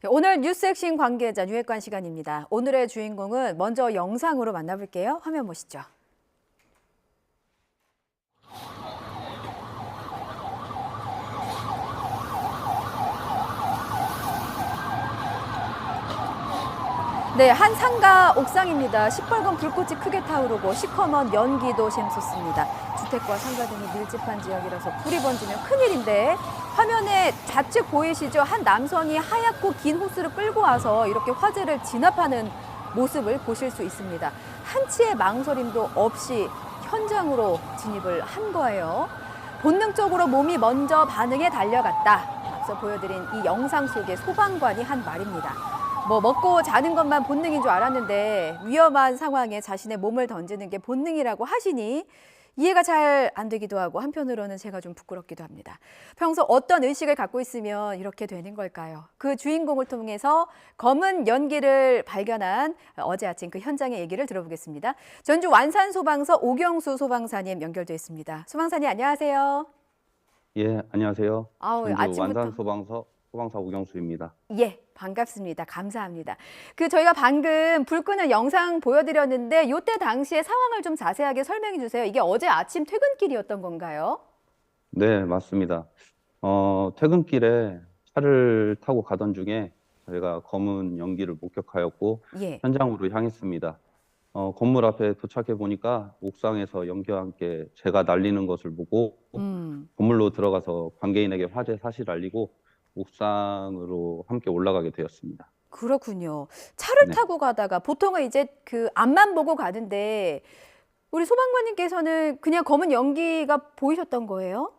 오늘 뉴스 핵심 관계자 유핵관 시간입니다. 오늘의 주인공은 먼저 영상으로 만나볼게요. 화면 보시죠. 네, 한 상가 옥상입니다. 시뻘건 불꽃이 크게 타오르고 시커먼 연기도 샘솟습니다. 주택과 상가 등이 밀집한 지역이라서 불이 번지면 큰일인데 화면에 좌측 보이시죠? 한 남성이 하얗고 긴 호스를 끌고 와서 이렇게 화재를 진압하는 모습을 보실 수 있습니다. 한치의 망설임도 없이 현장으로 진입을 한 거예요. 본능적으로 몸이 먼저 반응해 달려갔다. 앞서 보여드린 이 영상 속의 소방관이 한 말입니다. 먹고 자는 것만 본능인 줄 알았는데 위험한 상황에 자신의 몸을 던지는 게 본능이라고 하시니 이해가 잘 안 되기도 하고 한편으로는 제가 좀 부끄럽기도 합니다. 평소 어떤 의식을 갖고 있으면 이렇게 되는 걸까요? 그 주인공을 통해서 검은 연기를 발견한 어제 아침 그 현장의 얘기를 들어보겠습니다. 전주 완산소방서 오경수 소방사님 연결돼 있습니다. 소방사님 안녕하세요. 예, 안녕하세요. 전주 아침부터 완산소방서 소방사 오경수입니다. 예, 반갑습니다. 감사합니다. 저희가 방금 불 끄는 영상 보여드렸는데 이때 당시의 상황을 좀 자세하게 설명해 주세요. 이게 어제 아침 퇴근길이었던 건가요? 네, 맞습니다. 퇴근길에 차를 타고 가던 중에 저희가 검은 연기를 목격하였고 예. 현장으로 향했습니다. 건물 앞에 도착해 보니까 옥상에서 연기와 함께 재가 날리는 것을 보고 건물로 들어가서 관계인에게 화재 사실을 알리고 옥상으로 함께 올라가게 되었습니다. 그렇군요. 차를 네. 타고 가다가 보통은 이제 앞만 보고 가는데 우리 소방관님께서는 그냥 검은 연기가 보이셨던 거예요?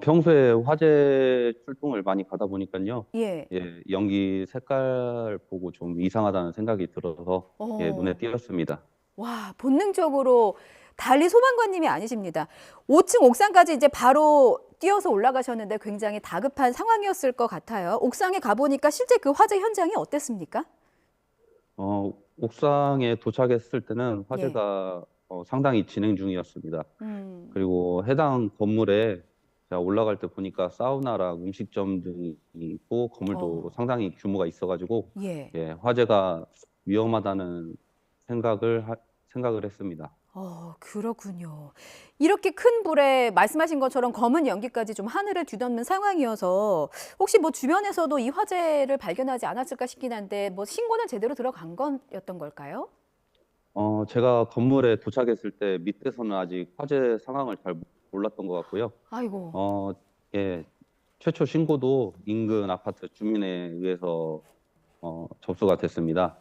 평소에 화재 출동을 많이 가다 보니까요. 예. 예, 연기 색깔 보고 좀 이상하다는 생각이 들어서 예, 눈에 어. 띄었습니다. 와, 본능적으로 달리 소방관님이 아니십니다. 5층 옥상까지 이제 바로 뛰어서 올라가셨는데 굉장히 다급한 상황이었을 것 같아요. 옥상에 가보니까 실제 그 화재 현장이 어땠습니까? 옥상에 도착했을 때는 예. 화재가 상당히 진행 중이었습니다. 음. 그리고 해당 건물에 제가 올라갈 때 보니까 사우나랑 음식점 등이 있고 건물도 상당히 규모가 있어가지고 예. 예, 화재가 위험하다는 생각을 했습니다. 그렇군요. 이렇게 큰 불에 말씀하신 것처럼 검은 연기까지 좀 하늘을 뒤덮는 상황이어서 혹시 주변에서도 이 화재를 발견하지 않았을까 싶긴 한데 신고는 제대로 들어간 거였던 걸까요? 제가 건물에 도착했을 때 밑에서는 아직 화재 상황을 잘 몰랐던 것 같고요. 아이고. 예, 최초 신고도 인근 아파트 주민에 의해서 접수가 됐습니다.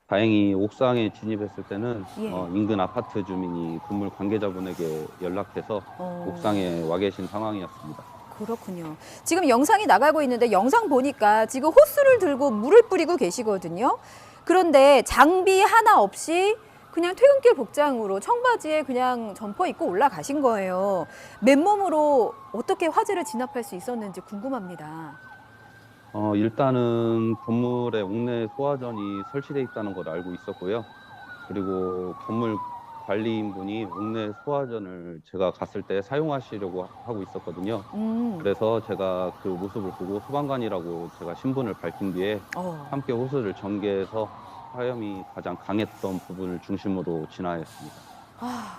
다행히 옥상에 진입했을 때는 예. 인근 아파트 주민이 건물 관계자분에게 연락해서 옥상에 와 계신 상황이었습니다. 그렇군요. 지금 영상이 나가고 있는데 영상 보니까 지금 호스를 들고 물을 뿌리고 계시거든요. 그런데 장비 하나 없이 그냥 퇴근길 복장으로 청바지에 그냥 점퍼 입고 올라가신 거예요. 맨몸으로 어떻게 화재를 진압할 수 있었는지 궁금합니다. 일단은 건물에 옥내 소화전이 설치돼 있다는 걸 알고 있었고요. 그리고 건물 관리인분이 옥내 소화전을 제가 갔을 때 사용하시려고 하고 있었거든요. 그래서 제가 그 모습을 보고 소방관이라고 제가 신분을 밝힌 뒤에 함께 호스를 전개해서 화염이 가장 강했던 부분을 중심으로 진화했습니다.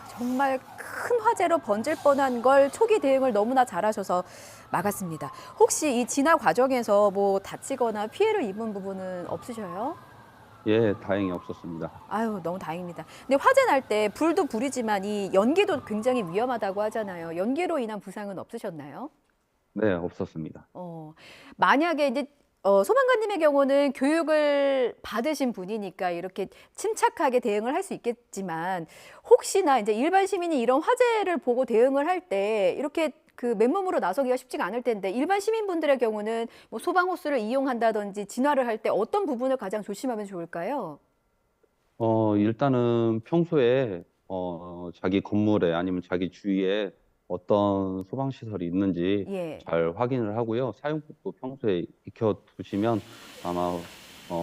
정말 큰 화재로 번질 뻔한 걸 초기 대응을 너무나 잘하셔서 막았습니다. 혹시 이 진화 과정에서 다치거나 피해를 입은 부분은 없으셔요? 예, 다행히 없었습니다. 아유, 너무 다행입니다. 근데 화재 날 때 불도 불이지만 이 연기도 굉장히 위험하다고 하잖아요. 연기로 인한 부상은 없으셨나요? 네, 없었습니다. 만약에 이제 소방관님의 경우는 교육을 받으신 분이니까 이렇게 침착하게 대응을 할 수 있겠지만 혹시나 이제 일반 시민이 이런 화재를 보고 대응을 할 때 이렇게 맨몸으로 나서기가 쉽지가 않을 텐데 일반 시민분들의 경우는 소방 호스를 이용한다든지 진화를 할 때 어떤 부분을 가장 조심하면 좋을까요? 일단은 평소에 자기 건물에 아니면 자기 주위에 어떤 소방시설이 있는지 예. 잘 확인을 하고요. 사용법도 평소에 익혀두시면 아마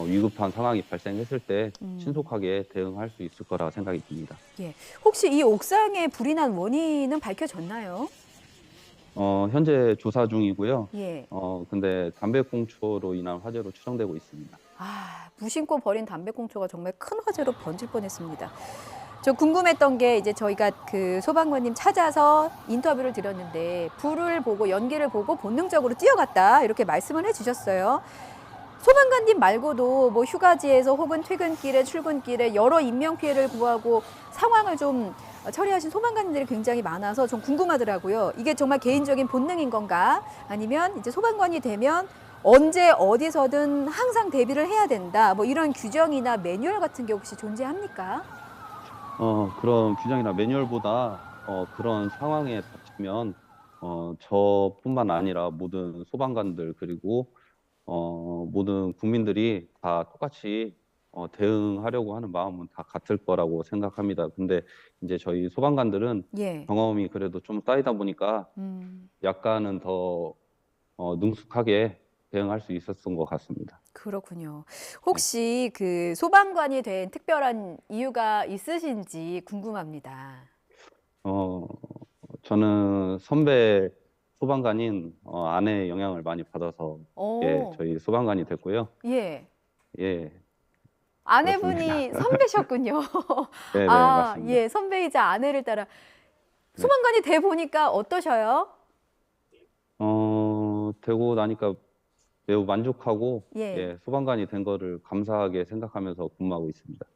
위급한 상황이 발생했을 때 신속하게 대응할 수 있을 거라 생각이 듭니다. 예. 혹시 이 옥상에 불이 난 원인은 밝혀졌나요? 현재 조사 중이고요. 예. 근데 담배꽁초로 인한 화재로 추정되고 있습니다. 아, 무심코 버린 담배꽁초가 정말 큰 화재로 번질 뻔했습니다. 저 궁금했던 게 이제 저희가 그 소방관님 찾아서 인터뷰를 드렸는데 불을 보고 연기를 보고 본능적으로 뛰어갔다 이렇게 말씀을 해주셨어요. 소방관님 말고도 뭐 휴가지에서 혹은 퇴근길에 출근길에 여러 인명 피해를 구하고 상황을 좀 처리하신 소방관님들이 굉장히 많아서 좀 궁금하더라고요. 이게 정말 개인적인 본능인 건가? 아니면 이제 소방관이 되면 언제 어디서든 항상 대비를 해야 된다. 뭐 이런 규정이나 매뉴얼 같은 게 혹시 존재합니까? 그런 규정이나 매뉴얼보다 그런 상황에 닥치면 저뿐만 아니라 모든 소방관들 그리고 모든 국민들이 다 똑같이 대응하려고 하는 마음은 다 같을 거라고 생각합니다. 근데 이제 저희 소방관들은 예. 경험이 그래도 좀 쌓이다 보니까 약간은 더 능숙하게 대응할 수 있었던 것 같습니다. 그렇군요. 네. 혹시 그 소방관이 된 특별한 이유가 있으신지 궁금합니다. 어, 저는 선배 소방관인 아내의 영향을 많이 받아서 예, 어, 저희 소방관이 됐고요. 예. 예, 그렇습니다. 아내분이 선배셨군요. 네, 네, 아, 맞습니다. 예. 선배이자 아내를 따라 네. 소방관이 돼 보니까 어떠셔요? 되고 나니까 매우 만족하고 예. 예, 소방관이 된 거를 감사하게 생각하면서 근무하고 있습니다.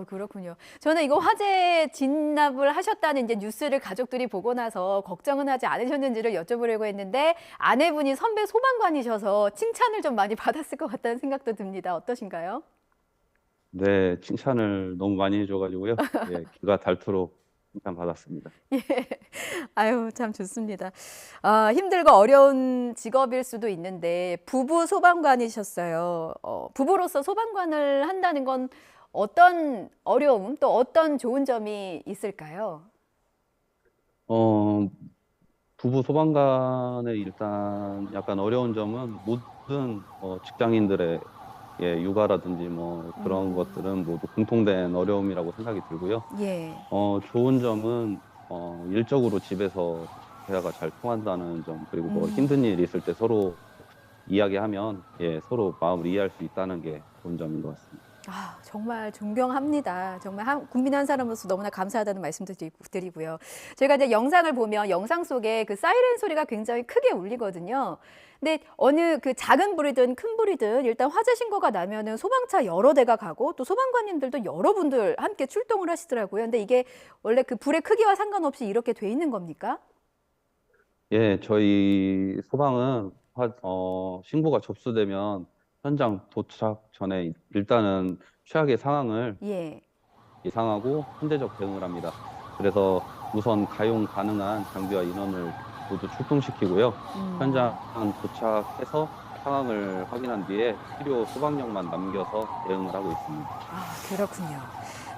그렇군요. 저는 이거 화재 진납을 하셨다는 이제 뉴스를 가족들이 보고 나서 걱정은 하지 않으셨는지를 여쭤보려고 했는데 아내분이 선배 소방관이셔서 칭찬을 좀 많이 받았을 것 같다는 생각도 듭니다. 어떠신가요? 네, 칭찬을 너무 많이 해줘가지고요. 예, 기가 닳도록 칭찬 받았습니다. 예. 아유, 참 좋습니다. 아, 힘들고 어려운 직업일 수도 있는데 부부 소방관이셨어요. 부부로서 소방관을 한다는 건 어떤 어려움 또 어떤 좋은 점이 있을까요? 어, 부부 소방관의 일단 약간 어려운 점은 모든 직장인들의 예, 육아라든지 뭐 그런 것들은 모두 공통된 어려움이라고 생각이 들고요. 예. 좋은 점은 일적으로 집에서 대화가 잘 통한다는 점, 그리고 뭐 음. 힘든 일이 있을 때 서로 이야기하면 예, 서로 마음을 이해할 수 있다는 게 좋은 점인 것 같습니다. 아, 정말 존경합니다. 정말 국민 한 사람으로서 너무나 감사하다는 말씀도 드리고요. 제가 이제 영상을 보면 영상 속에 그 사이렌 소리가 굉장히 크게 울리거든요. 근데 어느 그 작은 불이든 큰 불이든 일단 화재 신고가 나면은 소방차 여러 대가 가고 또 소방관님들도 여러 분들 함께 출동을 하시더라고요. 근데 이게 원래 그 불의 크기와 상관없이 이렇게 돼 있는 겁니까? 예, 저희 소방은 신고가 접수되면 현장 도착 전에 일단은 최악의 상황을 예. 예상하고 현대적 대응을 합니다. 그래서 우선 가용 가능한 장비와 인원을 모두 출동시키고요. 현장 도착해서 상황을 확인한 뒤에 필요 소방력만 남겨서 대응을 하고 있습니다. 아, 그렇군요.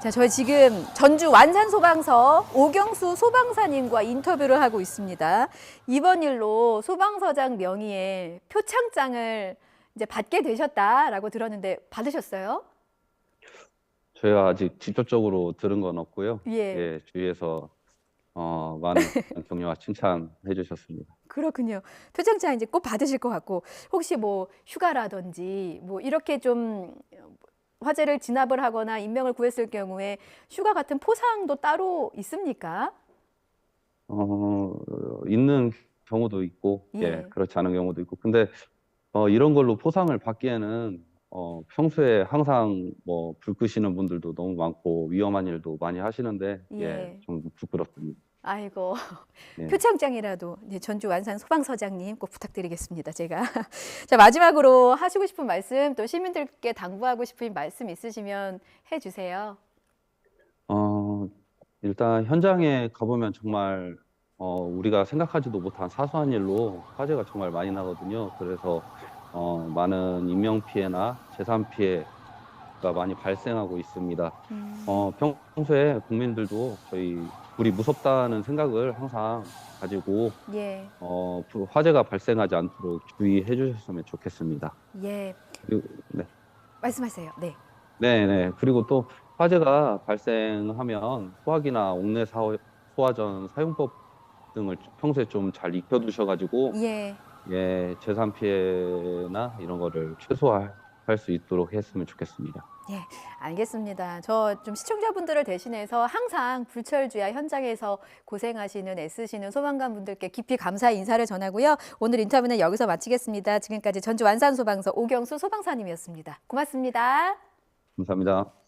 자, 저희 지금 전주 완산소방서 오경수 소방사님과 인터뷰를 하고 있습니다. 이번 일로 소방서장 명의의 표창장을 이제 받게 되셨다라고 들었는데 받으셨어요? 저희가 아직 직접적으로 들은 건 없고요. 예. 예, 주위에서 많은 격려와 칭찬해 주셨습니다. 그렇군요. 표창장 이제 꼭 받으실 것 같고 혹시 뭐 휴가라든지 뭐 이렇게 좀 화재를 진압을 하거나 인명을 구했을 경우에 휴가 같은 포상도 따로 있습니까? 있는 경우도 있고, 예. 예, 그렇지 않은 경우도 있고. 근데 이런 걸로 포상을 받기에는 평소에 항상 뭐 불 끄시는 분들도 너무 많고 위험한 일도 많이 하시는데, 예, 예. 좀 부끄럽습니다. 아이고. 예. 표창장이라도 이제 전주 완산 소방서장님 꼭 부탁드리겠습니다. 제가. 자, 마지막으로 하시고 싶은 말씀 또 시민들께 당부하고 싶은 말씀 있으시면 해주세요. 일단 현장에 가보면 정말 우리가 생각하지도 못한 사소한 일로 화재가 정말 많이 나거든요. 그래서 많은 인명 피해나 재산 피해가 많이 발생하고 있습니다. 평소에 국민들도 저희 불이 무섭다는 생각을 항상 가지고 예. 화재가 발생하지 않도록 주의해 주셨으면 좋겠습니다. 예. 그리고, 네. 말씀하세요. 네. 네네. 그리고 또 화재가 발생하면 소화기나 옥내 소화전 사용법 등을 평소에 좀 잘 익혀두셔가지고 예. 예, 재산 피해나 이런 거를 최소화할 수 있도록 했으면 좋겠습니다. 예, 알겠습니다. 저 좀 시청자분들을 대신해서 항상 불철주야 현장에서 고생하시는 애쓰시는 소방관 분들께 깊이 감사의 인사를 전하고요. 오늘 인터뷰는 여기서 마치겠습니다. 지금까지 전주 완산소방서 오경수 소방사님이었습니다. 고맙습니다. 감사합니다.